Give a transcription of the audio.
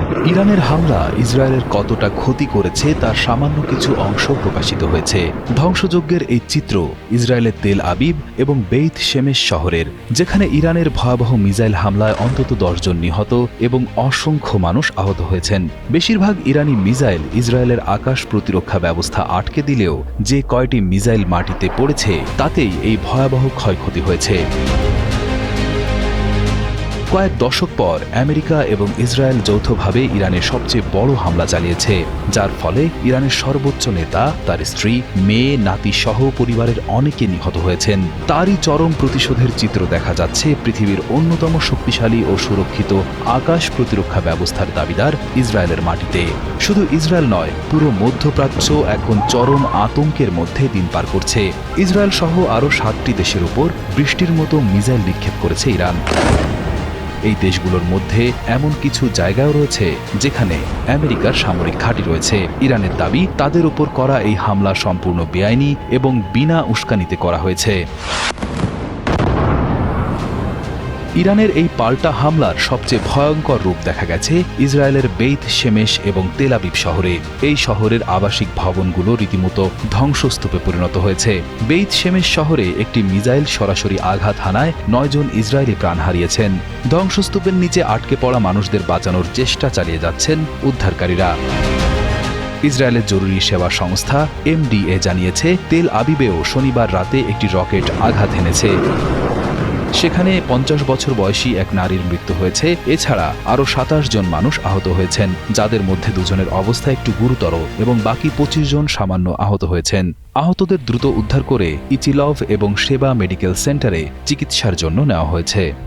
ইরানের হামলা ইসরায়েলের কতটা ক্ষতি করেছে তার সামান্য কিছু অংশ প্রকাশিত হয়েছে। ধ্বংসযজ্ঞের এই চিত্র ইসরায়েলের তেল আবিব এবং বেইত শেমেশ শহরের, যেখানে ইরানের ভয়াবহ মিসাইল হামলায় অন্তত 10 জন নিহত এবং অসংখ্য মানুষ আহত হয়েছেন। বেশিরভাগ ইরানি মিসাইল ইসরায়েলের আকাশ প্রতিরক্ষা ব্যবস্থা আটকে দিলেও যে কয়টি মিসাইল মাটিতে পড়েছে তাতেই এই ভয়াবহ ক্ষয়ক্ষতি হয়েছে। কয়েক দশক পর আমেরিকা এবং ইসরায়েল যৌথভাবে ইরানের সবচেয়ে বড় হামলা চালিয়েছে, যার ফলে ইরানের সর্বোচ্চ নেতা, তার স্ত্রী, মেয়ে, নাতি সহ পরিবারের অনেকে নিহত হয়েছেন। তারই চরম প্রতিশোধের চিত্র দেখা যাচ্ছে পৃথিবীর অন্যতম শক্তিশালী ও সুরক্ষিত আকাশ প্রতিরক্ষা ব্যবস্থার দাবিদার ইসরায়েলের মাটিতে। শুধু ইসরায়েল নয়, পুরো মধ্যপ্রাচ্য এখন চরম আতঙ্কের মধ্যে দিন পার করছে। ইসরায়েল সহ আরও 7টি দেশের উপর বৃষ্টির মতো মিসাইল নিক্ষেপ করেছে ইরান। এই দেশগুলোর মধ্যে এমন কিছু জায়গাও রয়েছে যেখানে আমেরিকার সামরিক ঘাঁটি রয়েছে। ইরানের দাবি, তাদের উপর করা এই হামলা সম্পূর্ণ বেআইনি এবং বিনা উস্কানিতে করা হয়েছে। ইরানের এই পাল্টা হামলার সবচেয়ে ভয়ঙ্কর রূপ দেখা গেছে ইসরায়েলের বেইত শেমেশ এবং তেল আবিব শহরে। এই শহরের আবাসিক ভবনগুলো রীতিমতো ধ্বংসস্তূপে পরিণত হয়েছে। বেইত শেমেশ শহরে একটি মিসাইল সরাসরি আঘাত হানায় 9 জন ইসরায়েলি প্রাণ হারিয়েছেন। ধ্বংসস্তূপের নিচে আটকে পড়া মানুষদের বাঁচানোর চেষ্টা চালিয়ে যাচ্ছেন উদ্ধারকারীরা। ইসরায়েলের জরুরি সেবা সংস্থা MDA জানিয়েছে, তেল আবিবেও শনিবার রাতে একটি রকেট আঘাত হেনেছে। সেখানে 50 বছর বয়সী এক নারীর মৃত্যু হয়েছে। এছাড়া আরও 27 জন মানুষ আহত হয়েছেন, যাদের মধ্যে 2 জনের অবস্থা একটু গুরুতর এবং বাকি 25 জন সামান্য আহত হয়েছেন। আহতদের দ্রুত উদ্ধার করে ইচিলভ এবং সেবা মেডিকেল সেন্টারে চিকিৎসার জন্য নেওয়া হয়েছে।